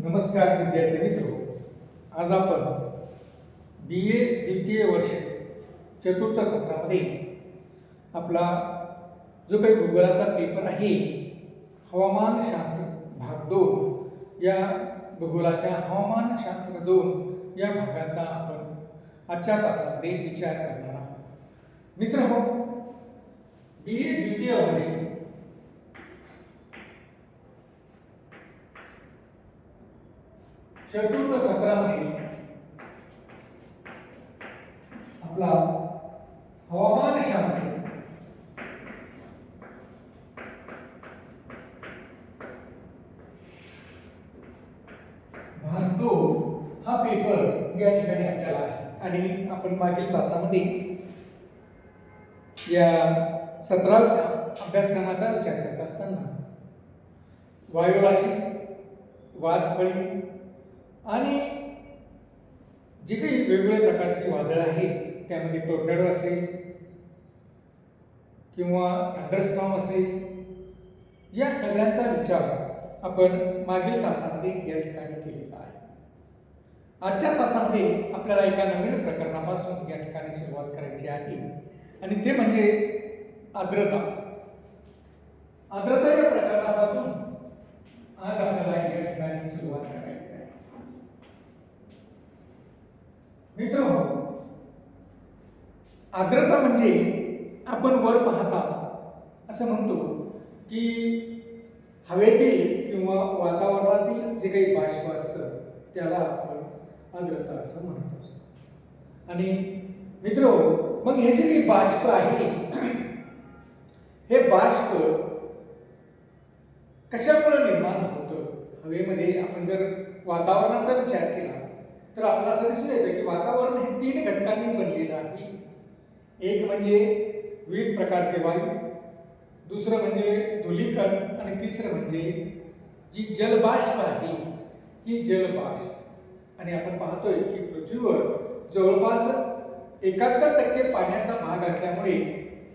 नमस्कार विद्यार्थी मित्रो, आज आपण BA द्वितीय वर्ष चतुर्थ सत्रामध्ये आपला जो काही भूगोलाचा पेपर आहे हवामानशास्त्र भाग 2 या भूगोलाच्या हवामानशास्त्र 2 या भागाचा आपण आजच्या तासामध्ये विचार करणार आहोत। मित्रहो, BA द्वितीय वर्ष चतुर्थ सत्रामध्ये आपला हवामानशास्त्र भाग 2 हा पेपर या ठिकाणी आपल्याला आहे आणि आपण मागील तासामध्ये या सत्राच्या अभ्यासक्रमाचा विचार करत असताना वायुराशी, वादफळी आणि जे काही वेगवेगळ्या प्रकारची वादळ आहेत त्यामध्ये टोर्नेडो असेल किंवा थंडरस्टॉर्म असेल या सगळ्यांचा विचार आपण मागील तासामध्ये या ठिकाणी केलेला आहे। आजच्या तासामध्ये आपल्याला एका नवीन प्रकरणापासून या ठिकाणी सुरुवात करायची आहे आणि ते म्हणजे आर्द्रता। आर्द्रता या प्रकरणापासून आज आपल्याला या ठिकाणी सुरुवात करायची आहे। मित्र, आर्द्रता म्हणजे आपण वर पाहता असं म्हणतो की हवेतील किंवा वातावरणातील जे काही बाष्प असतं त्याला आपण आर्द्रता असं म्हणत असतो। आणि मित्र, मग हे जे काही बाष्प आहे हे बाष्प कशामुळे निर्माण होतं? हवेमध्ये आपण जर वातावरणाचा विचार केला तर आपल्याला असं दिसून येतं की वातावरण हे 3 घटकांनी बनलेलं आहे। एक म्हणजे विविध प्रकारचे वायू, दुसरं म्हणजे धूलिकण आणि तिसरं म्हणजे जी जलबाष्प आहे ही जलबाष्प। आणि आपण पाहतोय की पृथ्वीवर जवळपास 71% पाण्याचा भाग असल्यामुळे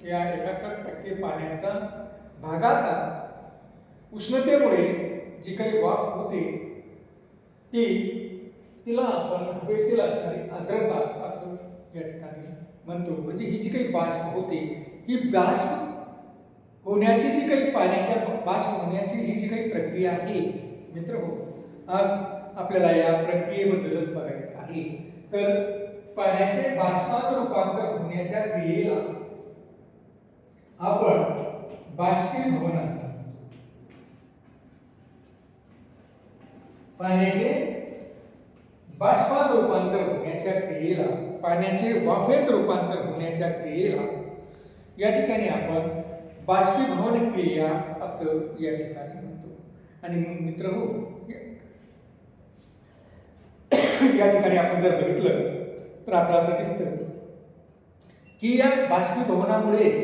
या 71% पाण्याचा भागाचा उष्णतेमुळे जी काही वाफ होते तिला आपण हवेतील असणारी आर्द्रता असं या ठिकाणी म्हणतो। म्हणजे ही जी काही बाष्प होते ही बाष्प होण्याची जी काही पाण्याच्या बाष्प होण्याची ही जी काही प्रक्रिया आहे मित्र हो, आज आपल्याला या प्रक्रियेबद्दलच बघायचं आहे। तर पाण्याचे बाष्पात रूपांतर होण्याच्या क्रियेला आपण बाष्पीभवन असं म्हणतो। पाण्याचे बाष्पात रूपांतर होण्याच्या क्रियेला, पाण्याचे वाफेत रूपांतर होण्याच्या क्रियेला या ठिकाणी आपण बाष्पीभवन क्रिया असं या ठिकाणी म्हणतो। आणि मित्रहो, या ठिकाणी आपण जर बघितलं तर आपल्याला असं दिसतं की या बाष्पीभवनामुळेच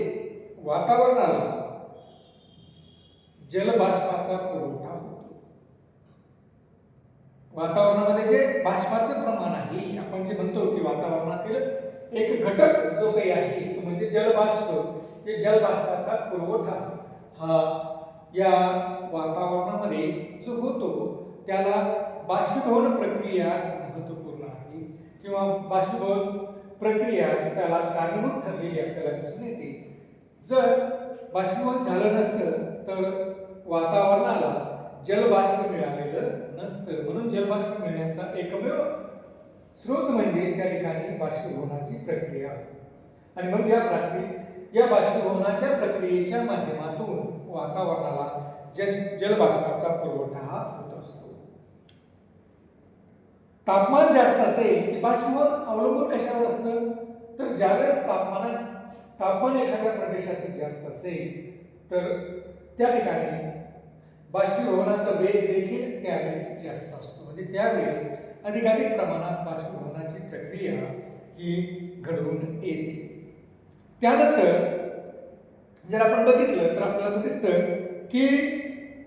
वातावरणाला जलबाष्पाचा पुरवठा होतो। वातावरणामध्ये जे बाष्पाचं प्रमाण आहे, आपण जे म्हणतो की वातावरणातील एक घटक जो काही आहे तो म्हणजे जलबाष्प, हे जलबाष्पाचा पुरवठा हा या वातावरणामध्ये जो होतो त्याला बाष्पीभवन प्रक्रियाच महत्त्वपूर्ण आहे किंवा बाष्पीभवन प्रक्रिया त्याला कारणीभूत ठरलेली आपल्याला दिसून येते। जर बाष्पीभवन झालं नसतं तर वातावरणाला जलबाष्प मिळालेलं नसतं। म्हणून जलबाष्प मिळण्याचा एकमेव स्रोत म्हणजे त्या ठिकाणी बाष्पीभवनाची प्रक्रिया। आणि मग या बाष्पीभवनाच्या प्रक्रियेच्या माध्यमातून वातावरणाला जलबाष्पाचा पुरवठा हा होत असतो। तापमान जास्त असेल की बाष्पीभवन अवलंबून कशावर असतं? तर ज्यावेळेस तापमान एखाद्या प्रदेशाचे जास्त असेल तर त्या ठिकाणी बाष्पीभवनाचा वेग देखील त्यावेळेस जास्त असतो। म्हणजे त्यावेळेस अधिकाधिक प्रमाणात बाष्पीभवनाची प्रक्रिया ही घडून येते। त्यानंतर जर आपण बघितलं तर आपल्याला असं दिसतं की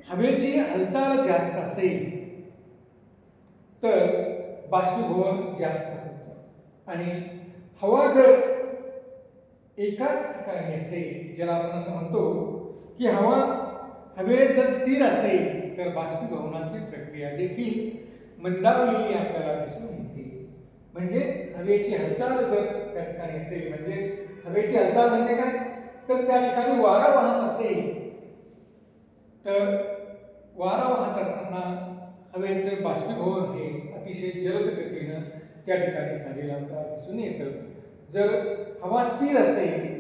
हवेची हालचाल जास्त असेल तर बाष्पीभवन जास्त होतं। आणि हवा जर एकाच ठिकाणी असेल, ज्याला आपण असं म्हणतो की हवा हवे जर स्थिर असेल तर बाष्पीभवनाची प्रक्रिया देखील मंदावलेली आपल्याला दिसून येते. म्हणजे हवेची हालचाल जर त्या ठिकाणी असेल, म्हणजेच हवेची हालचाल म्हणजे काय, तर त्या ठिकाणी वारा वाहत असेल तर वारा वाहत असताना हवेचं बाष्पीभवन हे अतिशय जलद गतीनं त्या ठिकाणी झालेलं आपल्याला दिसून येतं. जर हवा स्थिर असेल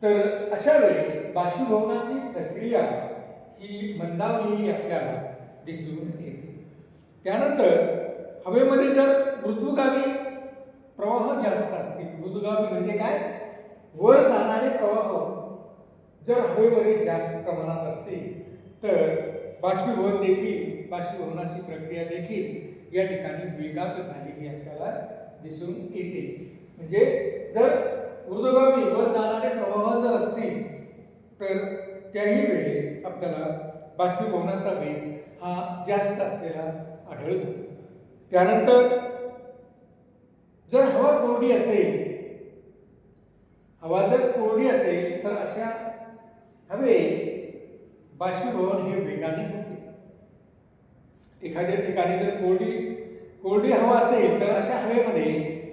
तर अशा वेळेस बाष्पीभवनाची प्रक्रिया ही मंदावलेली आपल्याला दिसून येते. त्यानंतर हवेमध्ये जर ऊर्ध्वगामी प्रवाह जास्त असतील, ऊर्ध्वगामी म्हणजे काय, वर जाणारे प्रवाह जर हवेमध्ये जास्त प्रमाणात असतील तर बाष्पीभवनाची प्रक्रिया देखील या ठिकाणी वेगात झालेली आपल्याला दिसून येते. म्हणजे जर ऊर्ध्वगामी वर जाणारे प्रवाह जर असतील तर त्याही वेळेस आपल्याला बाष्पीभवनाचा वेग हा जास्त असलेला आढळतो. त्यानंतर जर हवा जर कोरडी असेल तर अशा हवेत बाष्पीभवन हे वेगाने होते. एखाद्या ठिकाणी जर कोरडी हवा असेल तर अशा हवेमध्ये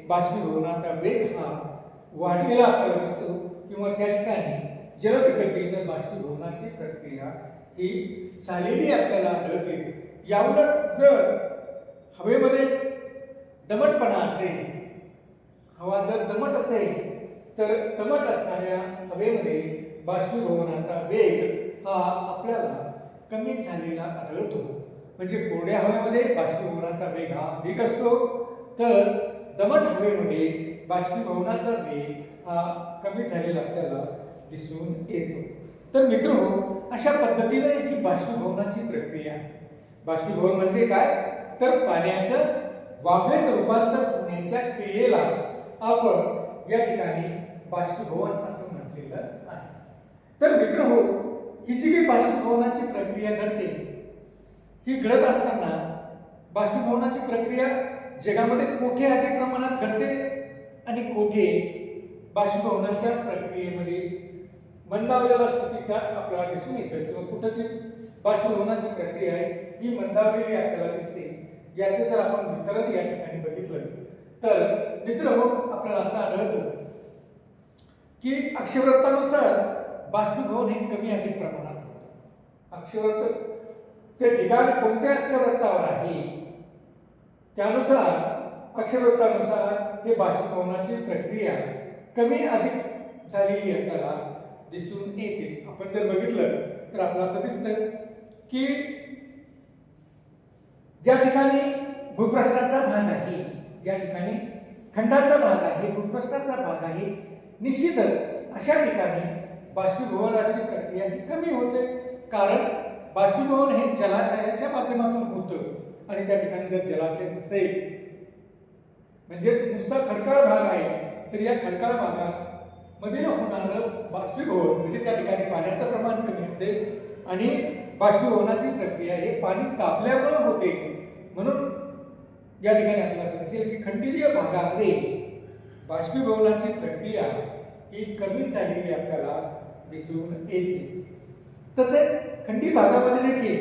बाष्पीभवनाचा वेग हा वाढलेला आपल्याला दिसतो किंवा त्या ठिकाणी जलद गतीने बाष्पीभवनाची प्रक्रिया ही झालेली आपल्याला आढळते. याउलट जर हवेमध्ये दमटपणा असेल, हवा जर दमट असेल तर दमट असणाऱ्या हवेमध्ये बाष्पीभवनाचा वेग हा आपल्याला कमी झालेला आढळतो. म्हणजे कोरड्या हवेमध्ये बाष्पीभवनाचा वेग हा अधिक असतो, तर दमट हवेमध्ये बाष्पीभवनाचा वेग हा कमी झालेला आपल्याला दिसून येतो. तर मित्रहो, अशा पद्धतीने ही बाष्पीभवनाची प्रक्रिया आहे. बाष्पीभवन म्हणजे काय, तर पाण्याचं वाफेत रूपांतर होण्याच्या क्रियेला आपण या ठिकाणी बाष्पीभवन असं म्हटलेलं आहे. तर मित्रहो, ही जी काही बाष्पीभवनाची प्रक्रिया घडते, ही घडत असताना बाष्पीभवनाची प्रक्रिया जगामध्ये कुठे अधिक प्रमाणात घडते आणि कुठे बाष्पीभवनाच्या प्रक्रियेमध्ये मंदावलेल्या स्थितीचा आपल्याला दिसून येतं किंवा कुठं ती बाष्पीभवनाची प्रक्रिया आहे ही मंदावलेली आपल्याला दिसते. याचे जर आपण वितरण या ठिकाणी बघितलं तर मित्रहो, आपल्याला असं आढळतं की अक्षवृत्तानुसार बाष्पीभवन हे कमी अधिक प्रमाणात होतं. अक्षवृत्त ते ठिकाण कोणत्या अक्षवृत्तावर आहे त्यानुसार अक्षवृत्तानुसार हे बाष्पीभवनाची प्रक्रिया कमी अधिक झालेली आपल्याला दिसून येते. आपण जर बघितलं तर आपल्याला असं दिसतं की ज्या ठिकाणी भूपृष्ठाचा भाग आहे, ज्या ठिकाणी खंडाचा भाग आहे, भूपृष्ठाचा भाग आहे, निश्चितच अशा ठिकाणी बाष्पीभवनाची प्रक्रिया ही कमी होते. कारण बाष्पीभवन हे जलाशयाच्या माध्यमातून होतं आणि त्या ठिकाणी जर जलाशय नसेल, म्हणजेच नुसता खडकाळ भाग आहे, तर या खडकाळ भागामध्ये होणारं बाष्पीभवन म्हणजे त्या ठिकाणी पाण्याचं प्रमाण कमी असेल आणि बाष्पीभवनाची प्रक्रिया हे पाणी तापल्यामुळे होते. म्हणून या ठिकाणी आपल्याला असं दिसेल की खंडीय भागामध्ये बाष्पीभवनाची प्रक्रिया ही कमी झालेली आपल्याला दिसून येते. तसेच खंडी भागामध्ये देखील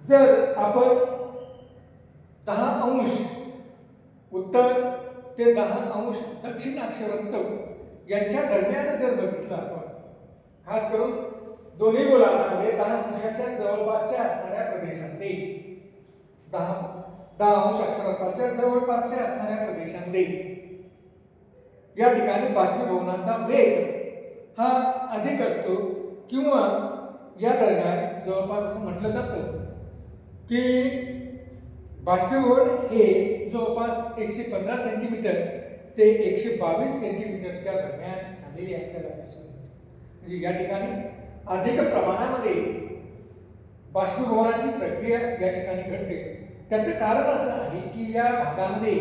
जर आपण 10° उत्तर ते 10° दक्षिण अक्षवृत्त यांच्या दरम्यान जर बघितलं आपण, खास करून दोन्ही गोलार्धामध्ये 10° जवळपासच्या असणाऱ्या प्रदेशांमध्ये 10° अक्षवृत्ताच्या जवळपासच्या असणाऱ्या प्रदेशांमध्ये या ठिकाणी बाष्पीभवनाचा वेग हा अधिक असतो किंवा या दरम्यान जवळपास असं म्हटलं जातं की बाष्पीभवन हे जवळपास 115 सेंटीमीटर ते 122 सेंटीमीटरच्या दरम्यान झालेली आपल्याला दिसून येते. म्हणजे या ठिकाणी अधिक प्रमाणामध्ये बाष्पीभवनाची प्रक्रिया या ठिकाणी घडते. त्याचं कारण असं आहे की या भागामध्ये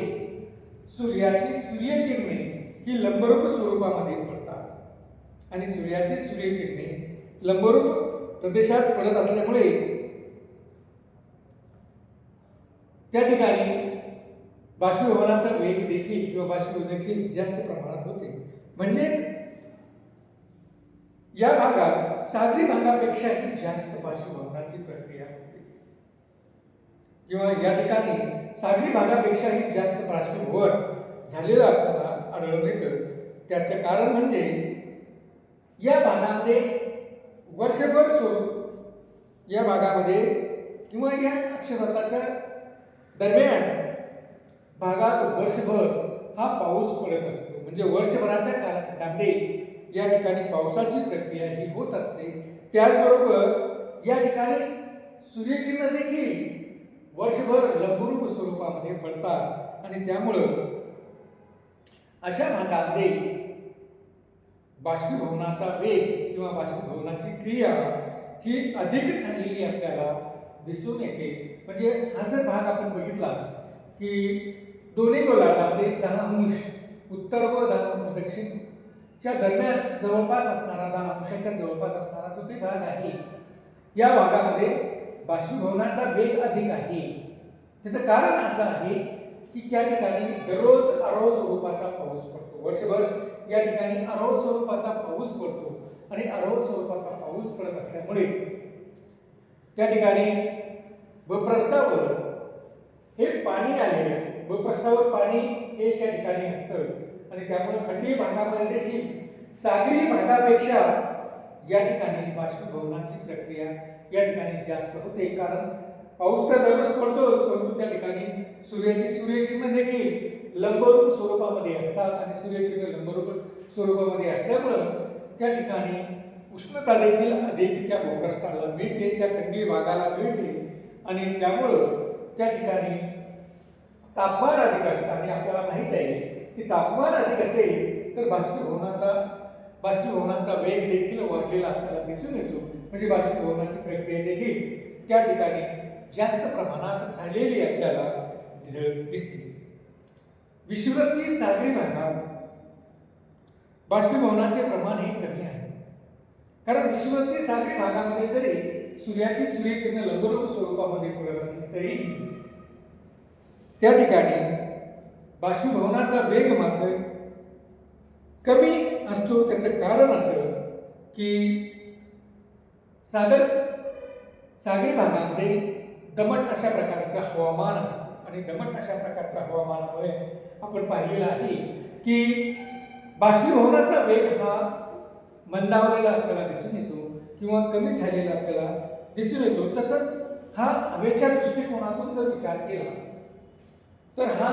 सूर्याची सूर्यकिरणे ही लंबरूप स्वरूपामध्ये पडतात आणि सूर्याची सूर्यकिरणे लंबरूप प्रदेशात पडत असल्यामुळे त्या ठिकाणी बाष्पीभवनाचा वेग देखील किंवा बाष्पीभवन देखील जास्त प्रमाणात होते. म्हणजेच या भागात सागरी भागापेक्षाही जास्त बाष्पीभवनाची प्रक्रिया होते, किंवा या ठिकाणी सागरी भागापेक्षाही जास्त बाष्पीभवन झालेलं आपल्याला आढळून येतं. त्याचं कारण म्हणजे या भागामध्ये वर्षभर या भागामध्ये किंवा या अक्षरांताच्या दरम्यान भागात वर्षभर हा पाऊस पडत असतो. म्हणजे वर्षभराच्या कालखंडामध्ये या ठिकाणी पावसाची प्रक्रिया ही होत असते. त्याचबरोबर या ठिकाणी सूर्यकिरण देखील वर्षभर लंबरूप स्वरूपामध्ये पडतात आणि त्यामुळं अशा भागामध्ये बाष्पीभवनाचा वेग किंवा बाष्पीभवनाची क्रिया ही अधिक झालेली आपल्याला दिसून येते. म्हणजे हा जर भाग आपण बघितला की दोन्ही गोलार्धामध्ये 10 अंश उत्तर व 10 अंश दक्षिणच्या दरम्यान जवळपास असणारा 10 अंशाच्या जवळपास असणारा जो काही भाग आहे, या भागामध्ये बाष्पीभवनाचा वेग अधिक आहे. त्याचं कारण असं आहे की त्या ठिकाणी दररोज अरोळ स्वरूपाचा पाऊस पडतो. वर्षभर या ठिकाणी अरोळ स्वरूपाचा पाऊस पडतो आणि अरोळ स्वरूपाचा पाऊस पडत असल्यामुळे त्या ठिकाणी भूपृष्ठावर हे पाणी आलेलं, भूपृष्ठावर पाणी हे त्या ठिकाणी असतं आणि त्यामुळे खंडीय भागामध्ये देखील सागरी भागापेक्षा या ठिकाणी बाष्पीभवनाची प्रक्रिया या ठिकाणी जास्त होते. कारण पाऊस तर दररोज पडतोच, परंतु त्या ठिकाणी सूर्यकिरण देखील लंबरूप स्वरूपामध्ये असतात आणि सूर्यकिरण लंबरूप स्वरूपामध्ये असल्यामुळं त्या ठिकाणी उष्णता देखील अधिक त्या भूपृष्ठाला मिळते, त्या खंडीय भागाला मिळते आणि त्यामुळं त्या ठिकाणी तापमान अधिक असतं. आणि आपल्याला माहित आहे की तापमान अधिक असेल तर बाष्पीभवनाचा वेग देखील वाढलेला आपल्याला दिसून येतो. म्हणजे बाष्पीभवनाची प्रक्रिया देखील त्या ठिकाणी जास्त प्रमाणात झालेली आपल्याला दिसते. विषुववृत्तीय सागरी भागात बाष्पीभवनाचे प्रमाण हे कमी आहे. कारण विषुववृत्तीय सागरी भागामध्ये जरी सूर्यकिरण लंबरूप स्वरूपामध्ये पडत असली तरी त्या ठिकाणी बाष्पीभवनाचा वेग मात्र कमी असतो. त्याचं कारण असं की सागरी भागामध्ये दमट अशा प्रकारचं हवामान असतं आणि दमट अशा प्रकारच्या हवामानामुळे आपण पाहिलेलं आहे की बाष्पीभवनाचा वेग हा मंदावलेला आपल्याला दिसून येतो किंवा कमी झालेला आपल्याला दिसून येतो. तसंच हा हवेच्या दृष्टिकोनातून जर विचार केला तर हा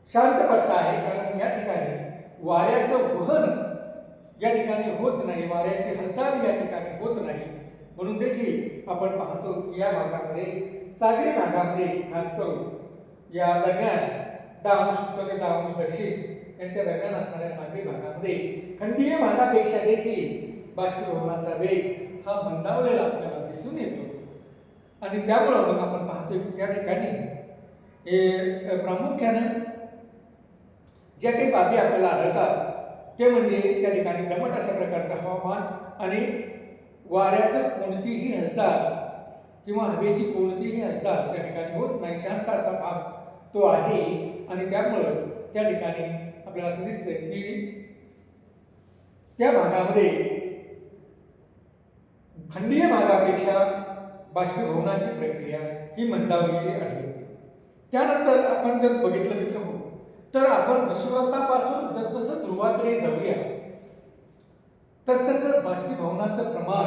शांत पट्टा आहे. कारण या ठिकाणी वाऱ्याचं वहन या ठिकाणी होत नाही, वाऱ्याची हालचाल या ठिकाणी होत नाही. म्हणून देखील आपण पाहतो की या भागामध्ये सागरी भागामध्ये खास करून या दरम्यान 10 अंश उत्तर ते 10 अंश दक्षिण यांच्या दरम्यान असणाऱ्या सागरी भागामध्ये खंडीय भागापेक्षा देखील बाष्पीभवनाचा वेग हा मंदावलेला आपल्याला दिसून येतो. आणि त्यामुळं मग आपण पाहतोय की त्या ठिकाणी प्रामुख्याने ज्या काही बाबी आपल्याला आढळतात ते म्हणजे त्या ठिकाणी दमट अशा प्रकारचं हवामान आणि वाऱ्याचं कोणतीही हालचाल किंवा हवेची कोणतीही हालचाल त्या ठिकाणी होत नाही. शांत असा भाग तो आहे आणि त्यामुळं त्या ठिकाणी आपल्याला असं दिसतं की त्या भागामध्ये खंडीय भागापेक्षा बाष्पीभवनाची प्रक्रिया ही मंदावलेली आढळते. त्यानंतर आपण जर बघितलं मित्रांनो तर आपण विषुववृत्तापासून जसजसं ध्रुवाकडे जाऊया तसतसं बाष्पीभवनाचं प्रमाण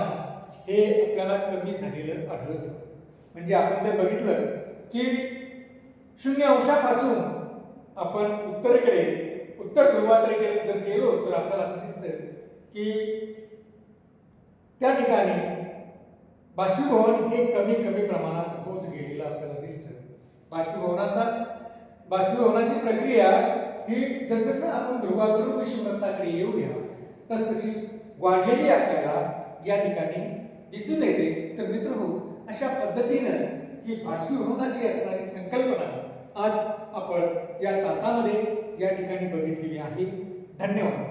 हे आपल्याला कमी झालेलं आढळतं. म्हणजे आपण जर बघितलं की 0 अंशापासून आपण उत्तर ध्रुवाकडे जर गेलो तर आपल्याला असं दिसतं की त्या ठिकाणी बाष्पीभवन हे कमी प्रमाणात होत गेलेलं आपल्याला दिसतं. बाष्पीभवनाची प्रक्रिया ही जसजसं आपण ध्रुवाकडून विषुववृत्ताकडे येऊया तसतशी वाढलेली आपल्याला या ठिकाणी दिसून येते. तर मित्रहो, अशा पद्धतीनं ही बाष्पीभवनाची असणारी संकल्पना आज आपण या तासामध्ये या ठिकाणी बघितलेली आहे. धन्यवाद.